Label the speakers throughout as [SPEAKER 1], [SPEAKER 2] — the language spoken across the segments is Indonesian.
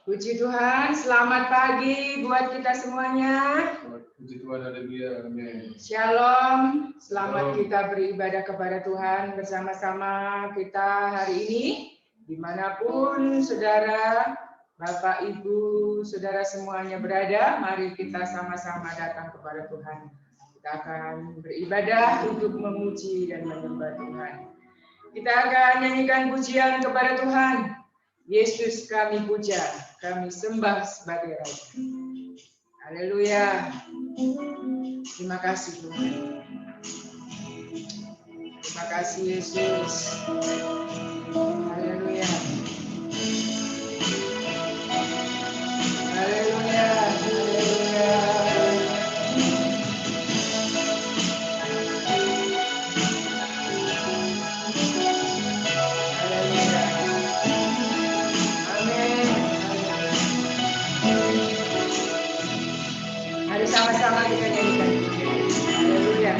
[SPEAKER 1] Puji Tuhan, selamat pagi buat kita semuanya.
[SPEAKER 2] Puji Tuhan, haleluya, amin.
[SPEAKER 1] Shalom, selamat kita beribadah kepada Tuhan bersama-sama kita hari ini. Dimanapun saudara, Bapak, Ibu, saudara semuanya berada, mari kita sama-sama datang kepada Tuhan. Kita akan beribadah untuk memuji dan menyembah Tuhan. Kita akan nyanyikan pujian kepada Tuhan. Yesus kami puja, kami sembah sebagai Raja. Haleluya. Terima kasih Tuhan. Terima kasih Yesus. Haleluya. Haleluya. Haleluya. Sama-sama kita nyanyikan pujian. Haleluya.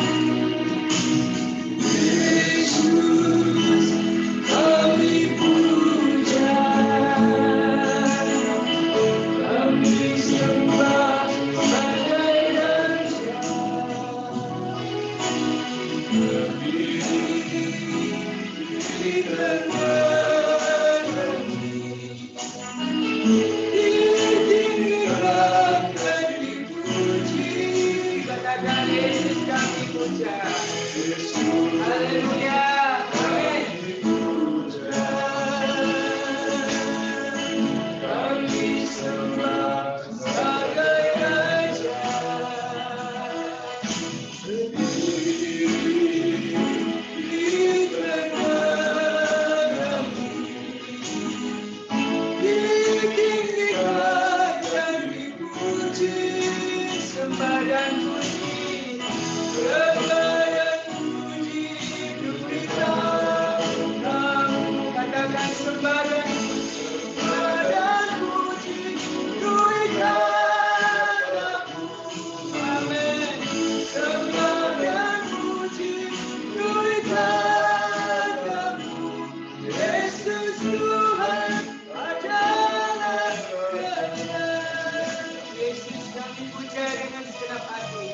[SPEAKER 1] Yesus kami puja, kami sembah sebagai Raja. Yesus kami puja. Haleluya. Amin. Kami sembah sebagai Raja. Ditinggikan dan dipuji, sembah dan puji. Katakan sembah dan puji, Tuhan amin. Sembah dan puji, Tuhan Yesus Tuhan adalah Raja. Yesus kami puja dengan segenap hati.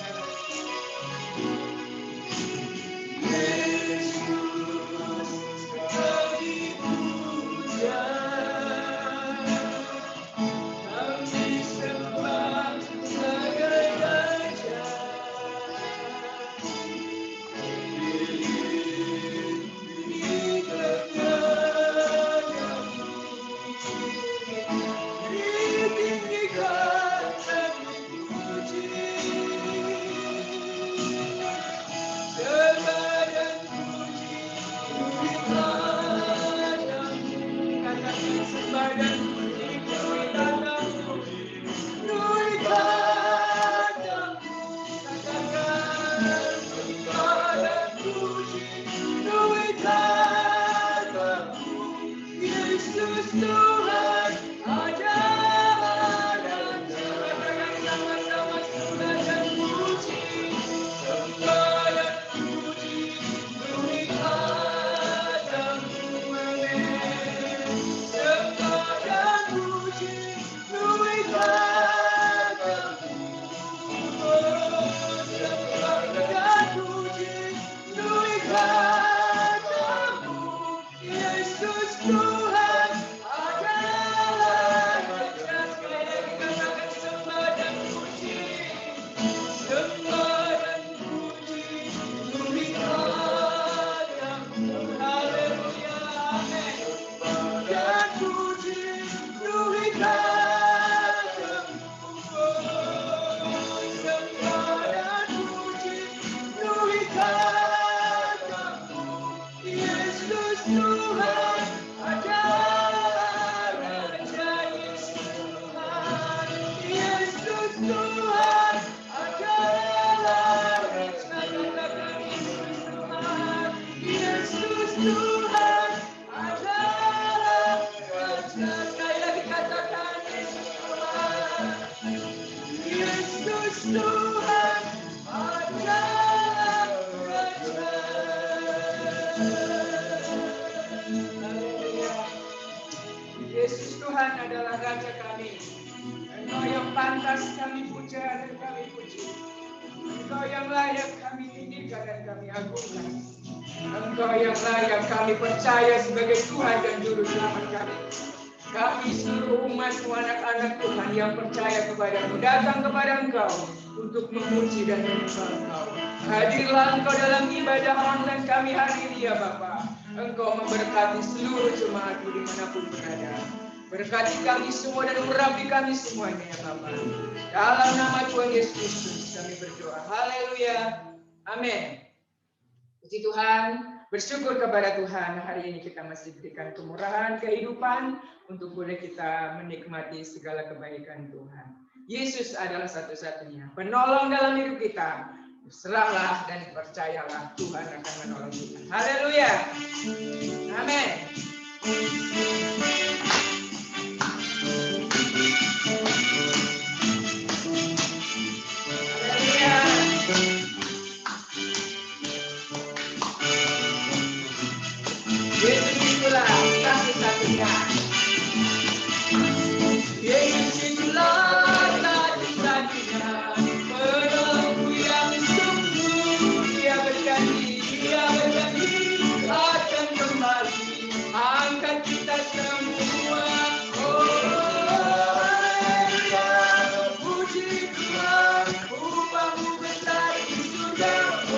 [SPEAKER 1] dan kami agungkan. Engkau yang layak kami percaya sebagai Tuhan dan Juru Selamat kami. Kami seluruh umat anak-anak Tuhan yang percaya kepadamu, datang kepada Engkau untuk memuji dan menyembah Engkau. Hadirlah Engkau dalam ibadah online kami hari ini ya Bapa. Engkau memberkati seluruh jemaat dimanapun berada. Berkati kami semua dan urapi kami semuanya ya Bapa. Dalam nama Tuhan Yesus Kristus kami berdoa. Haleluya. Amin. Puji Tuhan. Bersyukur kepada Tuhan, hari ini kita masih diberikan kemurahan kehidupan untuk boleh kita menikmati segala kebaikan Tuhan. Yesus adalah satu-satunya penolong dalam hidup kita. Serahlah dan percayalah Tuhan akan menolong kita. Haleluya. Amin. Yesus itulah satu-satunya. Yesus itulah satu-satunya penolongku yang sungguh. Dia berjanji akan kembali angkat kita semua. Haleluya, puji Tuhan, upahmu besar di surga.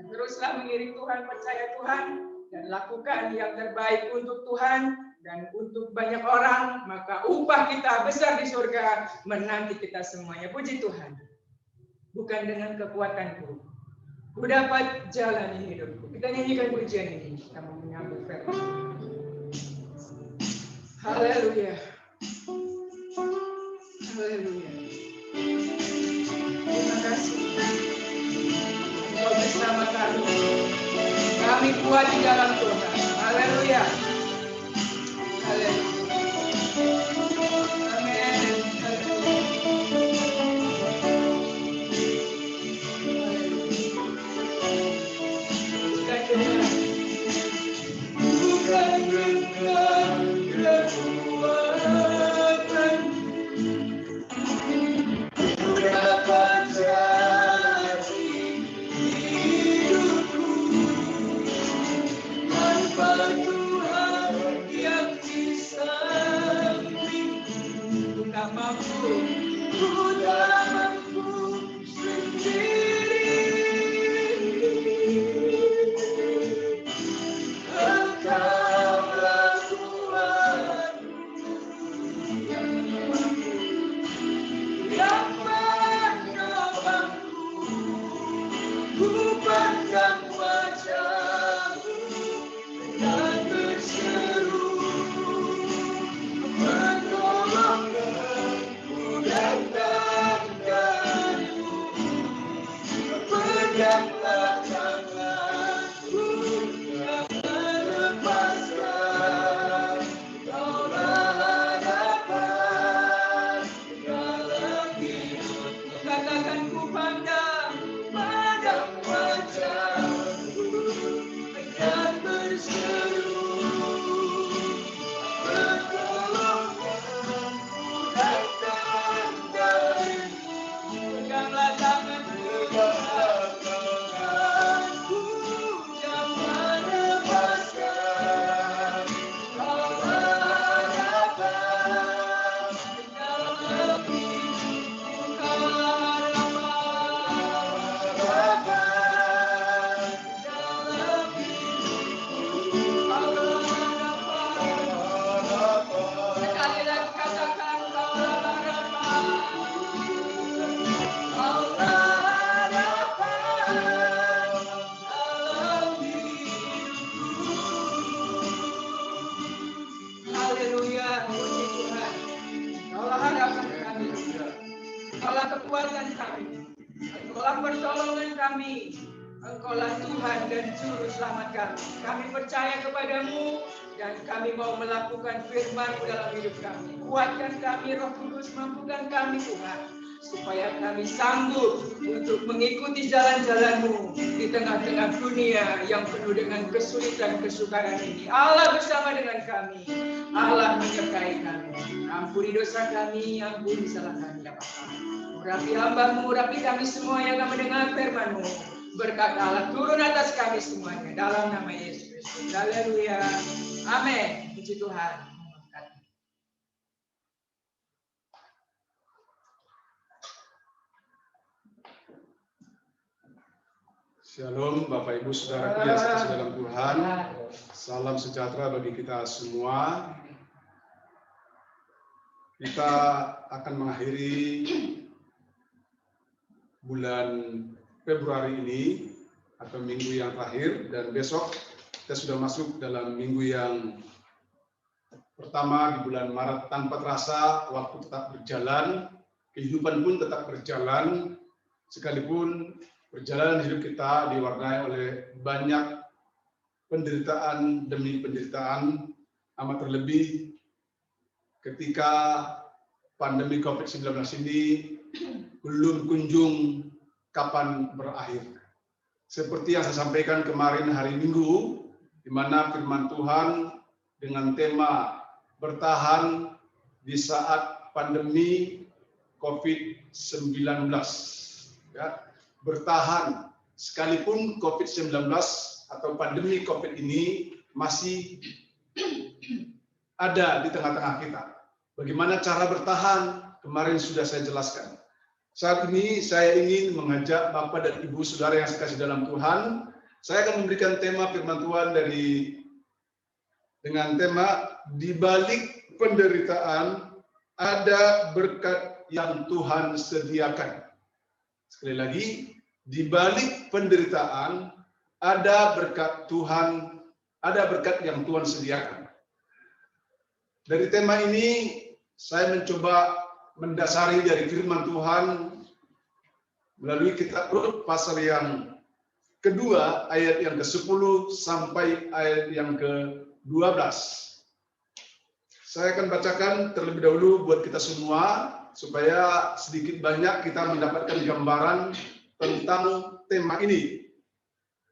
[SPEAKER 1] Teruslah mengiring Tuhan, percaya Tuhan, dan lakukan yang terbaik untuk Tuhan dan untuk banyak orang, maka upah kita besar di surga menanti kita semuanya. Puji Tuhan. Bukan dengan kekuatanku, ku dapat jalani hidupku. Kita nyanyikan pujian ini, kita mau menyambut firman. Haleluya. Haleluya. Terima kasih. Engkau bersama kami. Kami kuat di dalam Tuhan. Haleluya. Haleluya. Amin. Bukan dengan kekuatan ku dapat jalani hidupku tanpa Tuhan yang di sampingku. Ku tak mampu sendiri. Engkaulah Tuhanku yang menolongku. Ku pandang wajah-Mu dan berseru, menolongku datang dari kekuatan kami, Engkaulah pertolongan kami, Engkaulah Tuhan dan Juru Selamat kami. Kami percaya kepadamu dan kami mau melakukan firman dalam hidup kami. Kuatkan kami, Roh Kudus, mampukan kami Tuhan, supaya kami sanggup untuk mengikuti jalan-jalan-Mu di tengah-tengah dunia yang penuh dengan kesulitan kesukaran ini. Allah bersama dengan kami, Allah menyertai kami. Ampuni dosa kami, ampuni salah kami ya Bapa. Urapi hamba-Mu, urapi kami semua yang akan mendengar firman-Mu. Berkat Allah turun atas kami semuanya dalam nama Yesus Kristus. Haleluya. Amin. Puji Tuhan.
[SPEAKER 2] Shalom Bapak Ibu Saudara yang sekasih dalam Tuhan. Salam sejahtera bagi kita semua. Kita akan mengakhiri bulan Februari ini atau minggu yang terakhir, dan besok kita sudah masuk dalam minggu yang pertama di bulan Maret. Tanpa terasa waktu tetap berjalan, kehidupan pun tetap berjalan, sekalipun perjalanan hidup kita diwarnai oleh banyak penderitaan demi penderitaan, amat terlebih ketika pandemi COVID-19 ini belum kunjung kapan berakhir. Seperti yang saya sampaikan kemarin hari Minggu, di mana firman Tuhan dengan tema bertahan di saat pandemi COVID-19. Ya, bertahan sekalipun COVID-19 atau pandemi COVID ini masih ada di tengah-tengah kita. Bagaimana cara bertahan? Kemarin sudah saya jelaskan. Saat ini saya ingin mengajak Bapak dan Ibu Saudara yang sekasih dalam Tuhan. Saya akan memberikan tema firman Tuhan dengan tema di balik penderitaan ada berkat yang Tuhan sediakan. Sekali lagi, di balik penderitaan ada berkat Tuhan, ada berkat yang Tuhan sediakan. Dari tema ini saya mencoba mendasari dari firman Tuhan melalui kitab Rut pasal yang kedua ayat yang ke-10 sampai ayat yang ke-12. Saya akan bacakan terlebih dahulu buat kita semua supaya sedikit banyak kita mendapatkan gambaran tentang tema ini.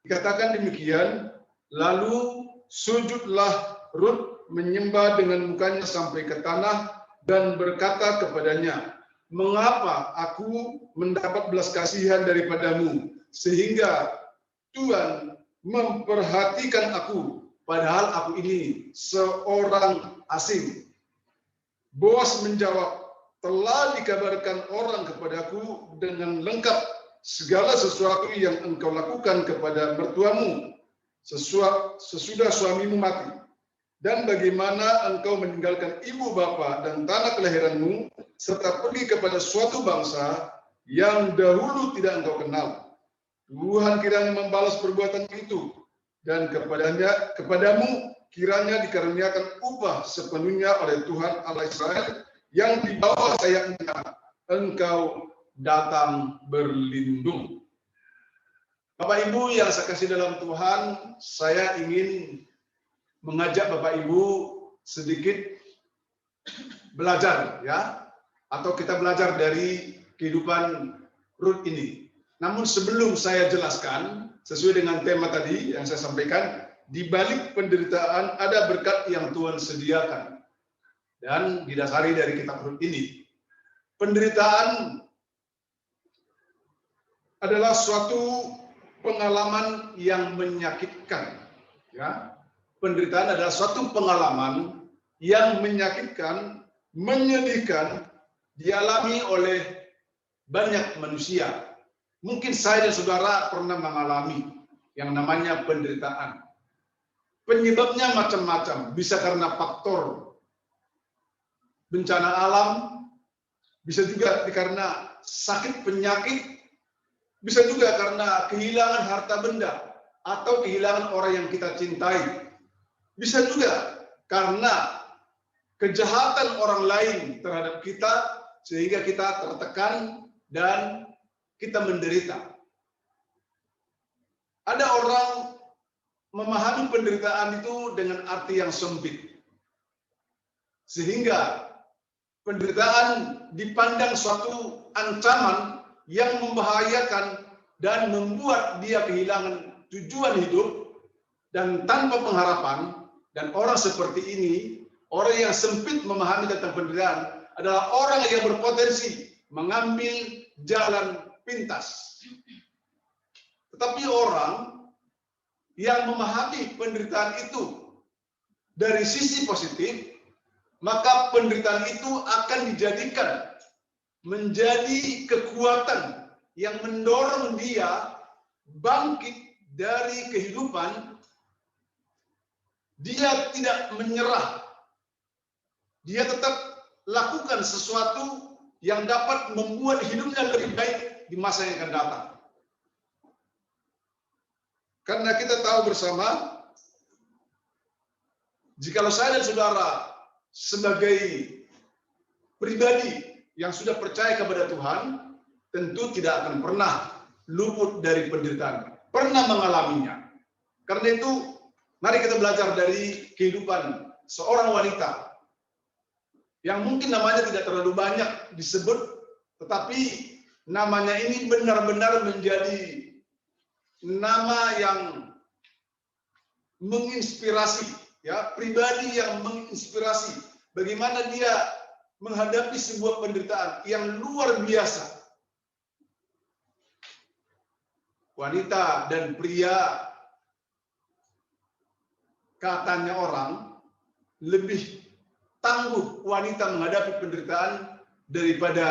[SPEAKER 2] Dikatakan demikian, lalu sujudlah Rut menyembah dengan mukanya sampai ke tanah dan berkata kepadanya, mengapa aku mendapat belas kasihan daripadamu, sehingga Tuhan memperhatikan aku, padahal aku ini seorang asing. Boas menjawab, telah dikabarkan orang kepadaku dengan lengkap segala sesuatu yang engkau lakukan kepada mertuamu sesudah suamimu mati, dan bagaimana engkau meninggalkan ibu bapa dan tanah kelahiranmu, serta pergi kepada suatu bangsa yang dahulu tidak engkau kenal. Tuhan kiranya membalas perbuatan itu, dan kepadamu kiranya dikaruniakan upah sepenuhnya oleh Tuhan Allah Israel, yang di bawah sayapnya engkau datang berlindung. Bapak Ibu yang saya kasih dalam Tuhan, saya ingin mengajak Bapak Ibu sedikit belajar, ya, atau kita belajar dari kehidupan Rut ini. Namun sebelum saya jelaskan sesuai dengan tema tadi yang saya sampaikan, di balik penderitaan ada berkat yang Tuhan sediakan, dan didasari dari kitab Rut ini. Penderitaan adalah suatu pengalaman yang menyakitkan, ya. Penderitaan adalah suatu pengalaman yang menyakitkan, menyedihkan, dialami oleh banyak manusia. Mungkin saya dan saudara pernah mengalami yang namanya penderitaan. Penyebabnya macam-macam, bisa karena faktor bencana alam, bisa juga karena sakit penyakit, bisa juga karena kehilangan harta benda atau kehilangan orang yang kita cintai. Bisa juga karena kejahatan orang lain terhadap kita sehingga kita tertekan dan kita menderita. Ada orang memahami penderitaan itu dengan arti yang sempit, sehingga penderitaan dipandang suatu ancaman yang membahayakan dan membuat dia kehilangan tujuan hidup dan tanpa pengharapan. Dan orang seperti ini, orang yang sempit memahami tentang penderitaan, adalah orang yang berpotensi mengambil jalan pintas. Tetapi orang yang memahami penderitaan itu dari sisi positif, maka penderitaan itu akan dijadikan menjadi kekuatan yang mendorong dia bangkit dari kehidupan. Dia tidak menyerah. Dia tetap lakukan sesuatu yang dapat membuat hidupnya lebih baik di masa yang akan datang. Karena kita tahu bersama, jikalau saya dan saudara sebagai pribadi yang sudah percaya kepada Tuhan, tentu tidak akan pernah luput dari penderitaan, pernah mengalaminya. Karena itu, mari kita belajar dari kehidupan seorang wanita yang mungkin namanya tidak terlalu banyak disebut, tetapi namanya ini benar-benar menjadi nama yang menginspirasi, ya, pribadi yang menginspirasi bagaimana dia menghadapi sebuah penderitaan yang luar biasa. Wanita dan pria, katanya orang, lebih tangguh wanita menghadapi penderitaan daripada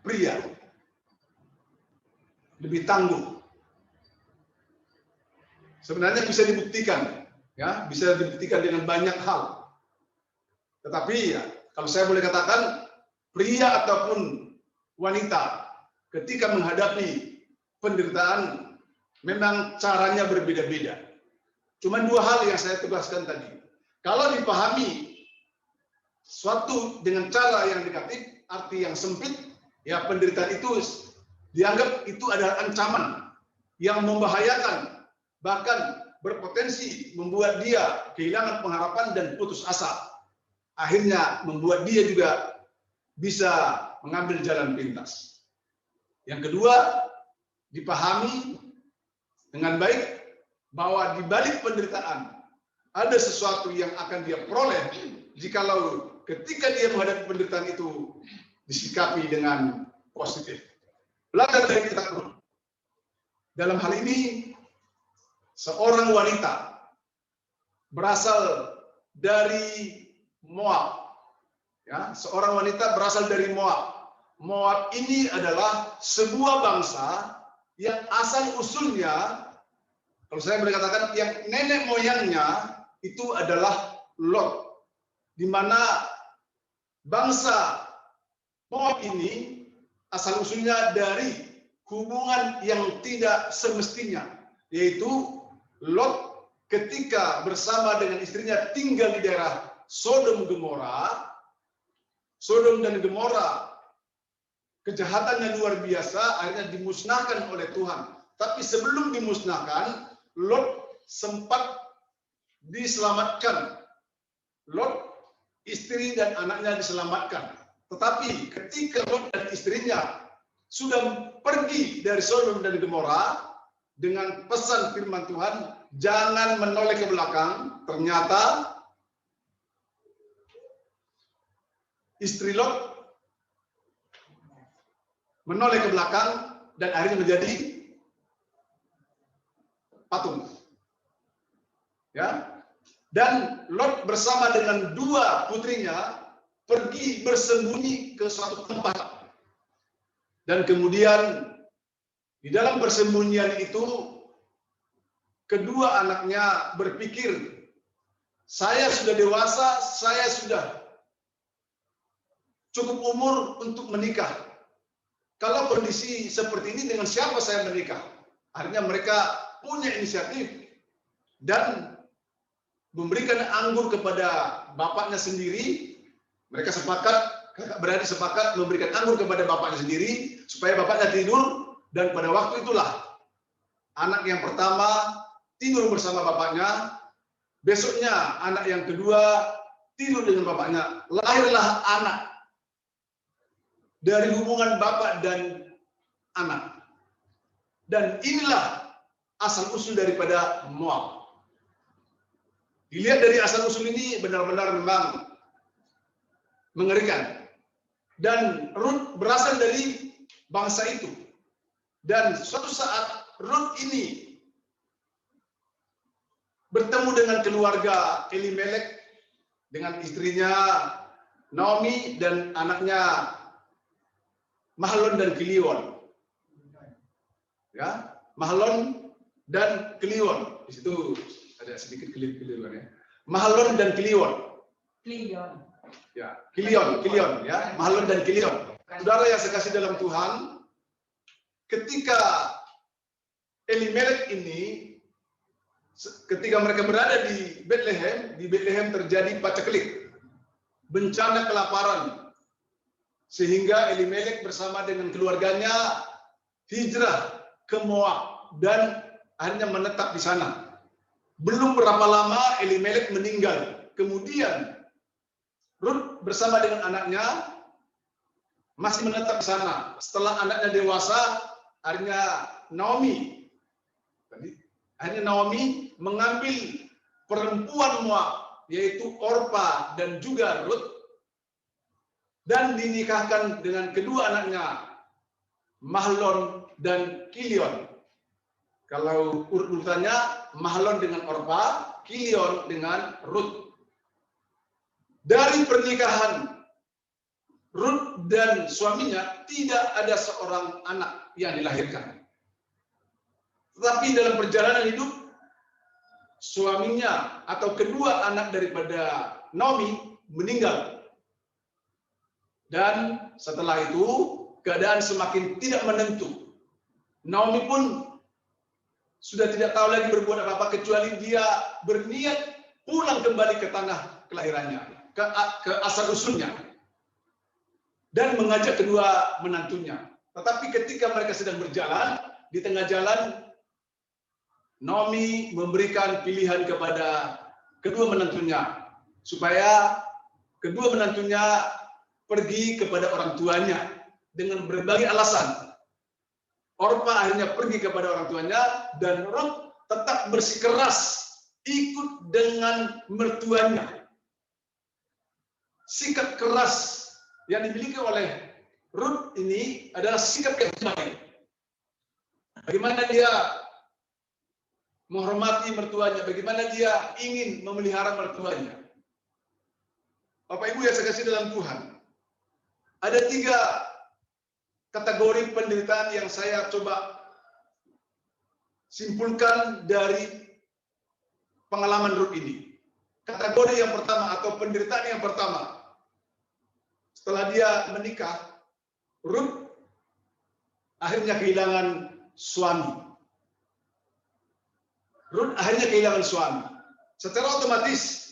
[SPEAKER 2] pria. Lebih tangguh. Sebenarnya bisa dibuktikan, ya, bisa dibuktikan dengan banyak hal. Tetapi ya, kalau saya boleh katakan, pria ataupun wanita ketika menghadapi penderitaan memang caranya berbeda-beda. Cuma dua hal yang saya tegaskan tadi. Kalau dipahami suatu dengan cara yang negatif, arti yang sempit, ya penderitaan itu dianggap itu adalah ancaman yang membahayakan, bahkan berpotensi membuat dia kehilangan pengharapan dan putus asa. Akhirnya membuat dia juga bisa mengambil jalan pintas. Yang kedua, dipahami dengan baik bahwa di balik penderitaan ada sesuatu yang akan dia peroleh jikalau ketika dia menghadapi penderitaan itu disikapi dengan positif. Belajar dari kita. Dalam hal ini, seorang wanita berasal dari Moab. Ya, seorang wanita berasal dari Moab. Moab ini adalah sebuah bangsa yang asal usulnya, kalau saya boleh katakan, yang nenek moyangnya itu adalah Lot, di mana bangsa Moab ini asal usulnya dari hubungan yang tidak semestinya, yaitu Lot ketika bersama dengan istrinya tinggal di daerah Sodom dan Gomora, kejahatannya luar biasa, akhirnya dimusnahkan oleh Tuhan. Tapi sebelum dimusnahkan, Lot sempat diselamatkan. Lot, istri dan anaknya diselamatkan. Tetapi ketika Lot dan istrinya sudah pergi dari Sodom dan Gomora dengan pesan firman Tuhan, jangan menoleh ke belakang, ternyata istri Lot menoleh ke belakang dan akhirnya menjadi patung. Ya. Dan Lot bersama dengan dua putrinya pergi bersembunyi ke suatu tempat. Dan kemudian di dalam persembunyian itu kedua anaknya berpikir, saya sudah dewasa, saya sudah cukup umur untuk menikah. Kalau kondisi seperti ini, dengan siapa saya menikah? Akhirnya mereka punya inisiatif dan memberikan anggur kepada bapaknya sendiri. Mereka sepakat kakak beradik sepakat memberikan anggur kepada bapaknya sendiri supaya bapaknya tidur, dan pada waktu itulah anak yang pertama tidur bersama bapaknya. Besoknya anak yang kedua tidur dengan bapaknya. Lahirlah anak dari hubungan bapak dan anak. Dan inilah asal-usul daripada Moab. Dilihat dari asal-usul ini benar-benar memang mengerikan. Dan Rut berasal dari bangsa itu. Dan suatu saat Rut ini bertemu dengan keluarga Elimelek, dengan istrinya Naomi dan anaknya Mahlon dan Kilion. Ya, Mahlon dan Kilion. Di situ ada sedikit keliruan ya. Mahlon dan Kilion.
[SPEAKER 1] Kilion.
[SPEAKER 2] Ya, Kilion ya, Mahlon dan Kilion. Saudara yang saya kasih dalam Tuhan, ketika Elimelek ini, ketika mereka berada di Bethlehem terjadi paceklik, bencana kelaparan, sehingga Elimelek bersama dengan keluarganya hijrah ke Moab dan akhirnya menetap di sana. Belum berapa lama Elimelek meninggal. Kemudian Rut bersama dengan anaknya masih menetap di sana. Setelah anaknya dewasa, akhirnya Naomi mengambil perempuan Moab, yaitu Orpa dan juga Rut, dan dinikahkan dengan kedua anaknya, Mahlon dan Kilion. Kalau urutannya, Mahlon dengan Orpa, Kilion dengan Rut. Dari pernikahan Rut dan suaminya tidak ada seorang anak yang dilahirkan. Tetapi dalam perjalanan hidup, suaminya atau kedua anak daripada Naomi meninggal. Dan setelah itu, keadaan semakin tidak menentu. Naomi pun sudah tidak tahu lagi berbuat apa-apa, kecuali dia berniat pulang kembali ke tanah kelahirannya, ke asal-usulnya, dan mengajak kedua menantunya. Tetapi ketika mereka sedang berjalan, di tengah jalan, Naomi memberikan pilihan kepada kedua menantunya supaya kedua menantunya pergi kepada orang tuanya dengan berbagai alasan. Orpa akhirnya pergi kepada orang tuanya dan Rut tetap bersikeras ikut dengan mertuanya. Sikap keras yang dimiliki oleh Rut ini adalah sikap yang baik. Bagaimana dia menghormati mertuanya, bagaimana dia ingin memelihara mertuanya. Bapak Ibu yang saya kasih dalam Tuhan, ada 3 kategori penderitaan yang saya coba simpulkan dari pengalaman Rut ini. Kategori yang pertama atau penderitaan yang pertama, setelah dia menikah, Rut akhirnya kehilangan suami. Rut akhirnya kehilangan suami. Secara otomatis,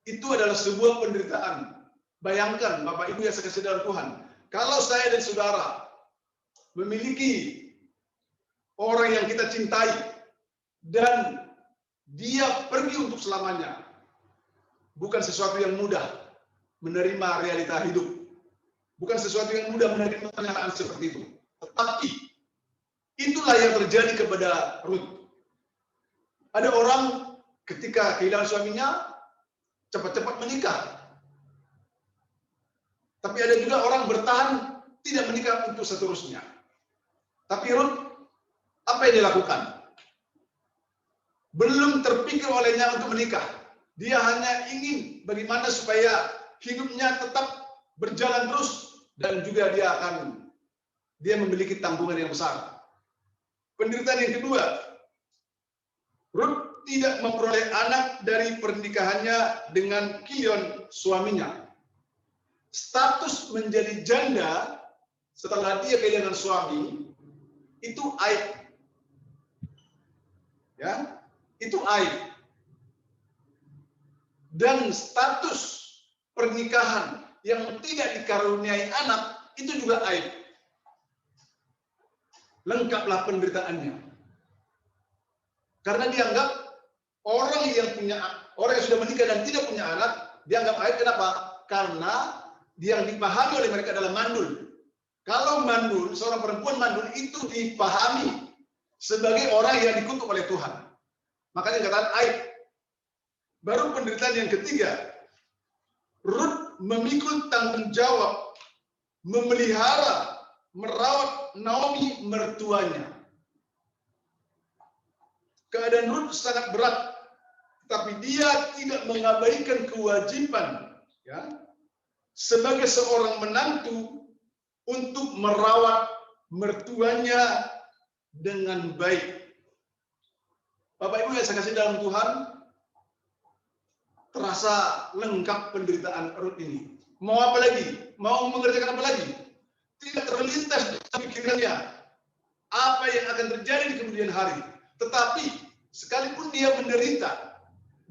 [SPEAKER 2] itu adalah sebuah penderitaan. Bayangkan, Bapak Ibu yang saya kasih dalam Tuhan, kalau saya dan saudara memiliki orang yang kita cintai, dan dia pergi untuk selamanya, bukan sesuatu yang mudah menerima realita hidup. Bukan sesuatu yang mudah menerima kenyataan seperti itu. Tetapi, itulah yang terjadi kepada Rut. Ada orang ketika kehilangan suaminya, cepat-cepat menikah. Tapi ada juga orang bertahan tidak menikah untuk seterusnya. Tapi Rut, apa yang dilakukan? Belum terpikir olehnya untuk menikah. Dia hanya ingin bagaimana supaya hidupnya tetap berjalan terus, dan juga dia memiliki tanggungan yang besar. Penderitaan yang kedua, Rut tidak memperoleh anak dari pernikahannya dengan Kilion suaminya. Status menjadi janda setelah dia kehilangan suami itu aib. Ya, itu aib. Dan status pernikahan yang tidak dikaruniai anak, itu juga aib. Lengkaplah penderitaannya. Karena dianggap orang yang sudah menikah dan tidak punya anak, dianggap aib. Kenapa? Karena yang dipahami oleh mereka adalah mandul. Kalau mandul, seorang perempuan mandul itu dipahami sebagai orang yang dikutuk oleh Tuhan. Makanya dikatakan aib. Baru penderitaan yang ketiga, Rut memikul tanggung jawab memelihara, merawat Naomi mertuanya. Keadaan Rut sangat berat, tapi dia tidak mengabaikan kewajiban, ya, sebagai seorang menantu untuk merawat mertuanya dengan baik. Bapak Ibu yang saya kasih dalam Tuhan, terasa lengkap penderitaan Rut ini. Mau apa lagi? Mau mengerjakan apa lagi? Tidak terlintas di pikirannya apa yang akan terjadi di kemudian hari. Tetapi sekalipun dia menderita,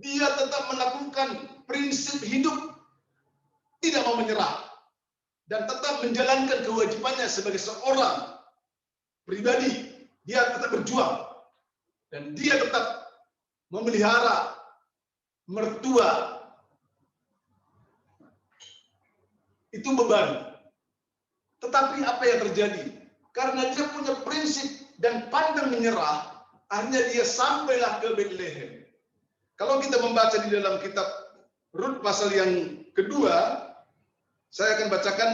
[SPEAKER 2] dia tetap melakukan prinsip hidup, tidak mau menyerah, dan tetap menjalankan kewajibannya sebagai seorang pribadi. Dia tetap berjuang, dan dia tetap memelihara mertua. Itu beban. Tetapi apa yang terjadi? Karena dia punya prinsip dan pantang menyerah, akhirnya dia sampailah ke Bethlehem. Kalau kita membaca di dalam kitab Rut pasal yang kedua, saya akan bacakan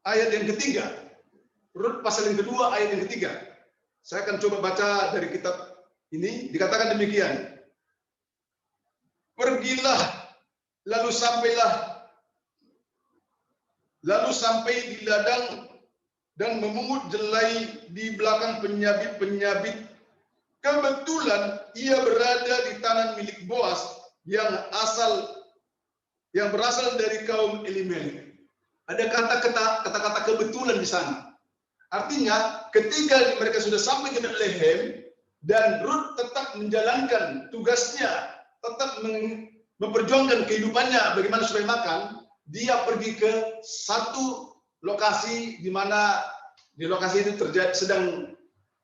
[SPEAKER 2] ayat yang ketiga. Rut pasal yang kedua, ayat yang ketiga. Saya akan coba baca dari kitab ini. Dikatakan demikian. Pergilah, lalu sampai di ladang dan memungut jelai di belakang penyabit-penyabit. Kebetulan ia berada di tanah milik Boas yang berasal dari kaum Elimelek. Ada kata-kata kebetulan di sana. Artinya ketika mereka sudah sampai ke Bethlehem dan Rut tetap menjalankan tugasnya, tetap memperjuangkan kehidupannya bagaimana supaya makan, dia pergi ke satu lokasi di mana di lokasi itu sedang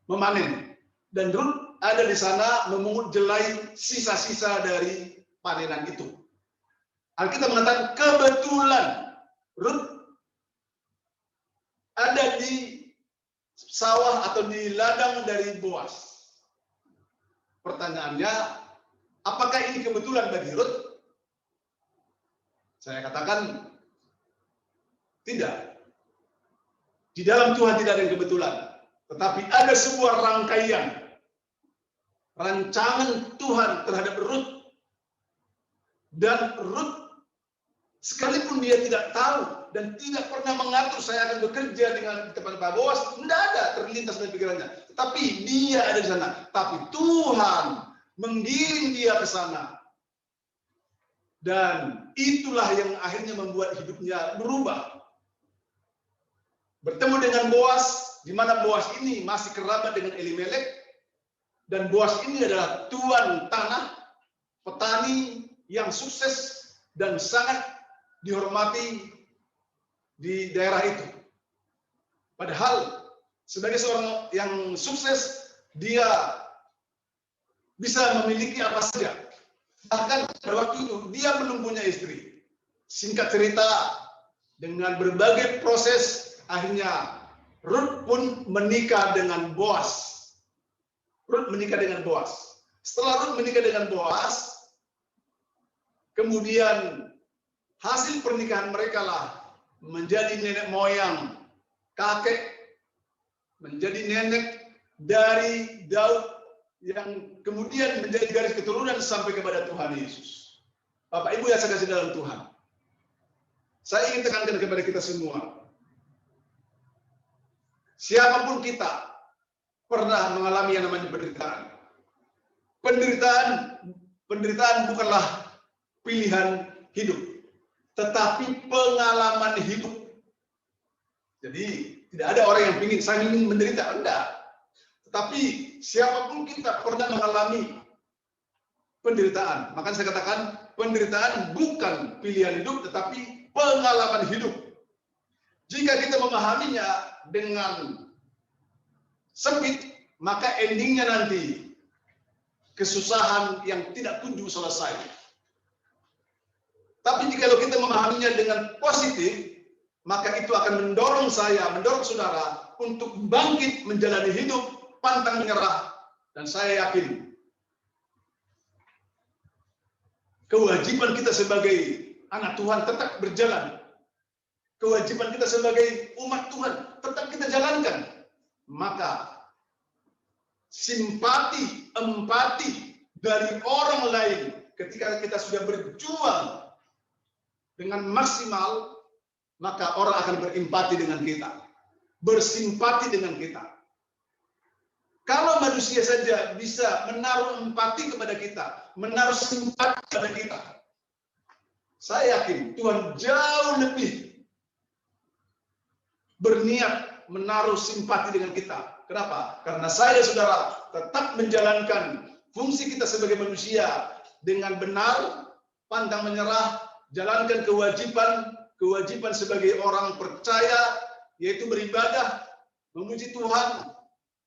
[SPEAKER 2] memanen, dan Rut ada di sana memungut jelai sisa-sisa dari panenan itu. Alkitab mengatakan kebetulan Rut ada di sawah atau di ladang dari Boas. Pertanyaannya, apakah ini kebetulan bagi Rut? Saya katakan tidak. Di dalam Tuhan tidak ada yang kebetulan, tetapi ada sebuah rangkaian rancangan Tuhan terhadap Rut. Dan Rut, sekalipun dia tidak tahu dan tidak pernah mengatur saya akan bekerja dengan tempat Pak Boas, tidak ada terlintas dalam pikirannya. Tetapi dia ada di sana. Tapi Tuhan menggiring dia ke sana. Dan itulah yang akhirnya membuat hidupnya berubah. Bertemu dengan Boas, di mana Boas ini masih kerabat dengan Elimelek, dan Boas ini adalah tuan tanah, petani yang sukses dan sangat dihormati di daerah itu. Padahal sebagai seorang yang sukses, dia bisa memiliki apa saja. Bahkan pada waktu itu dia belum punya istri. Singkat cerita, dengan berbagai proses, akhirnya Rut pun menikah dengan Boas. Rut menikah dengan Boas. Setelah Rut menikah dengan Boas, kemudian hasil pernikahan mereka lah menjadi nenek moyang, kakek, menjadi nenek dari Daud yang kemudian menjadi garis keturunan sampai kepada Tuhan Yesus. Bapak Ibu yang saya kasih dalam Tuhan, saya ingin tekankan kepada kita semua, siapapun kita pernah mengalami yang namanya penderitaan. Penderitaan bukanlah pilihan hidup, tetapi pengalaman hidup. Jadi tidak ada orang yang saya ingin menderita, enggak. Tetapi siapapun kita pernah mengalami penderitaan. Makanya saya katakan penderitaan bukan pilihan hidup, tetapi pengalaman hidup. Jika kita memahaminya dengan sempit, maka endingnya nanti kesusahan yang tidak kunjung selesai. Tapi jika kita memahaminya dengan positif, maka itu akan mendorong saya, mendorong saudara untuk bangkit menjalani hidup pantang menyerah. Dan saya yakin kewajiban kita sebagai anak Tuhan tetap berjalan. Kewajiban kita sebagai umat Tuhan tetap kita jalankan. Maka simpati, empati dari orang lain ketika kita sudah berjuang dengan maksimal, maka orang akan berempati dengan kita, bersimpati dengan kita. Kalau manusia saja bisa menaruh empati kepada kita, menaruh simpati kepada kita, saya yakin Tuhan jauh lebih berniat menaruh simpati dengan kita. Kenapa? Karena saya, saudara, tetap menjalankan fungsi kita sebagai manusia dengan benar, pantang menyerah, jalankan kewajiban sebagai orang percaya, yaitu beribadah, memuji Tuhan.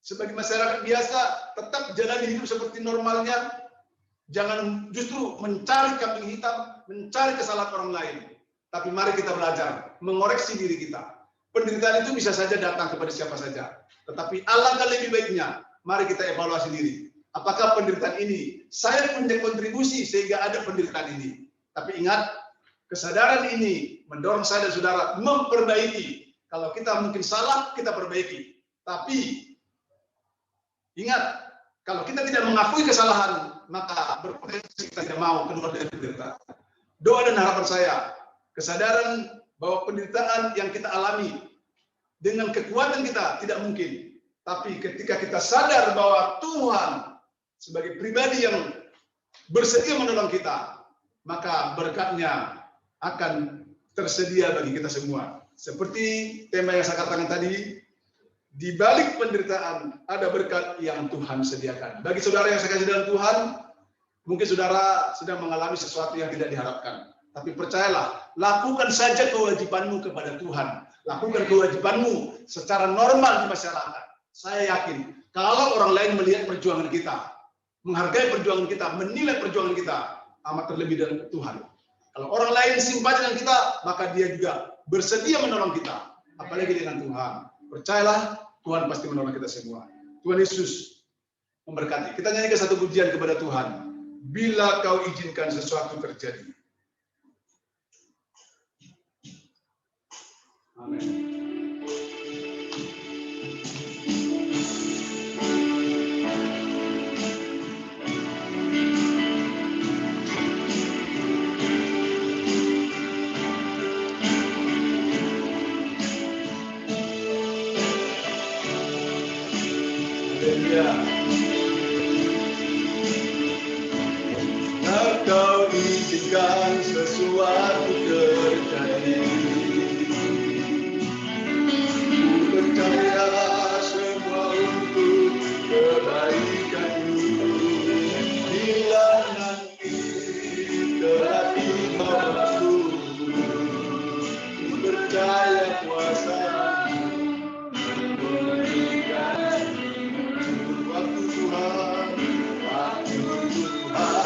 [SPEAKER 2] Sebagai masyarakat biasa, tetap jalani hidup seperti normalnya. Jangan justru mencari kambing hitam, mencari kesalahan orang lain. Tapi mari kita belajar, mengoreksi diri kita. Penderitaan itu bisa saja datang kepada siapa saja. Tetapi alangkah lebih baiknya, mari kita evaluasi diri. Apakah penderitaan ini, saya punya kontribusi sehingga ada penderitaan ini. Tapi ingat, kesadaran ini mendorong saya dan saudara memperbaiki. Kalau kita mungkin salah, kita perbaiki. Tapi ingat, kalau kita tidak mengakui kesalahan, maka berpotensi kita tidak mau keluar dari penderitaan. Doa dan harapan saya, kesadaran bahwa penderitaan yang kita alami dengan kekuatan kita tidak mungkin. Tapi ketika kita sadar bahwa Tuhan sebagai pribadi yang bersedia menolong kita, maka berkatnya akan tersedia bagi kita semua. Seperti tema yang saya katakan tadi, di balik penderitaan ada berkat yang Tuhan sediakan. Bagi saudara yang saya kasih dalam Tuhan, mungkin saudara sedang mengalami sesuatu yang tidak diharapkan. Tapi percayalah, lakukan saja kewajibanmu kepada Tuhan. Lakukan kewajibanmu secara normal di masyarakat. Saya yakin, kalau orang lain melihat perjuangan kita, menghargai perjuangan kita, menilai perjuangan kita, amat terlebih dari Tuhan. Kalau orang lain simpati dengan kita, maka dia juga bersedia menolong kita. Apalagi dengan Tuhan. Percayalah, Tuhan pasti menolong kita semua. Tuhan Yesus memberkati. Kita nyanyikan satu pujian kepada Tuhan. Bila kau izinkan sesuatu terjadi. Amin. Kau izinkan sesuatu terjadi. Ku percaya semua untuk kebaikanmu. Bila nanti telah tiba waktu, ku percaya kuasa-Mu memberikan waktu Tuhan, waktu Tuhan.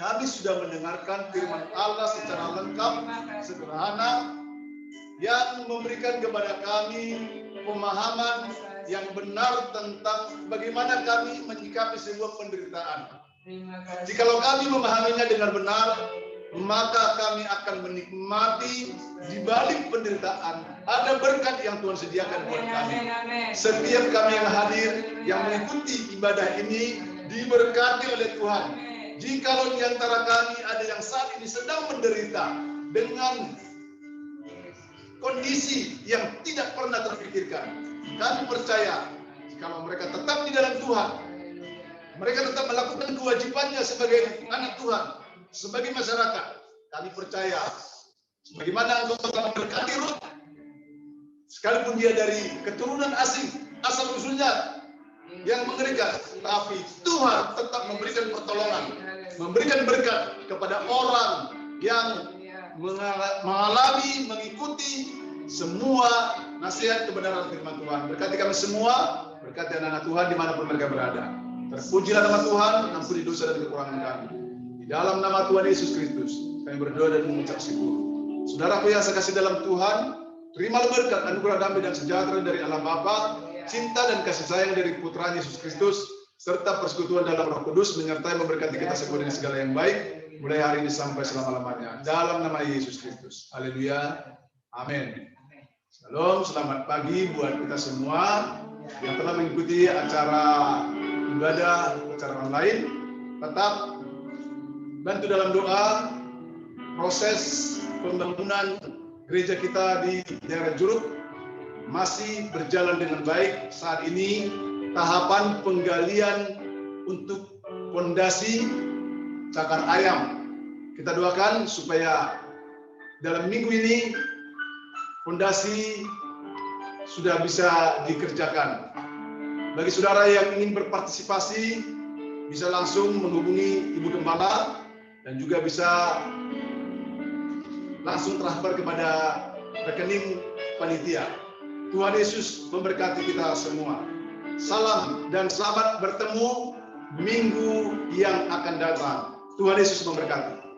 [SPEAKER 2] kami sudah mendengarkan firman Allah secara lengkap, sederhana, yang memberikan kepada kami pemahaman yang benar tentang bagaimana kami menyikapi sebuah penderitaan. Jikalau kami memahaminya dengan benar, maka kami akan menikmati di balik penderitaan ada berkat yang Tuhan sediakan buat kami. Setiap kami yang hadir, yang mengikuti ibadah ini diberkati oleh Tuhan. Jikalau di antara kami ada yang saat ini sedang menderita dengan kondisi yang tidak pernah terpikirkan, kami percaya kalau mereka tetap di dalam Tuhan, mereka tetap melakukan kewajibannya sebagai anak Tuhan, sebagai masyarakat. Kami percaya bagaimana Engkau telah memberkati Ruth, sekalipun dia dari keturunan asing, asal usulnya yang mengerikan, tapi Tuhan tetap memberikan pertolongan, memberikan berkat kepada orang yang mengalami, mengikuti semua nasihat kebenaran firman Tuhan. Berkati kami semua, berkati anak-anak Tuhan dimanapun mereka berada. Terpujilah nama Tuhan, ampuni dosa dan kekurangan kami. Di dalam nama Tuhan Yesus Kristus, kami berdoa dan mengucap syukur. Saudaraku yang saya kasih dalam Tuhan, terimalah berkat, anugerah damai dan sejahtera dari Allah Bapa, cinta dan kasih sayang dari Putra Yesus Kristus, serta persekutuan dalam Roh Kudus menyertai memberkati kita semua dengan segala yang baik, mulai hari ini sampai selama-lamanya. Dalam nama Yesus Kristus. Haleluya. Amin. Shalom, selamat pagi buat kita semua yang telah mengikuti acara ibadah, acara online. Tetap bantu dalam doa proses pembangunan gereja kita di daerah Juruk masih berjalan dengan baik. Saat ini tahapan penggalian untuk fondasi cakar ayam. Kita doakan supaya dalam minggu ini fondasi sudah bisa dikerjakan. Bagi saudara yang ingin berpartisipasi, bisa langsung menghubungi Ibu Gembala dan juga bisa langsung transfer kepada rekening panitia. Tuhan Yesus memberkati kita semua. Salam dan selamat bertemu minggu yang akan datang. Tuhan Yesus memberkati.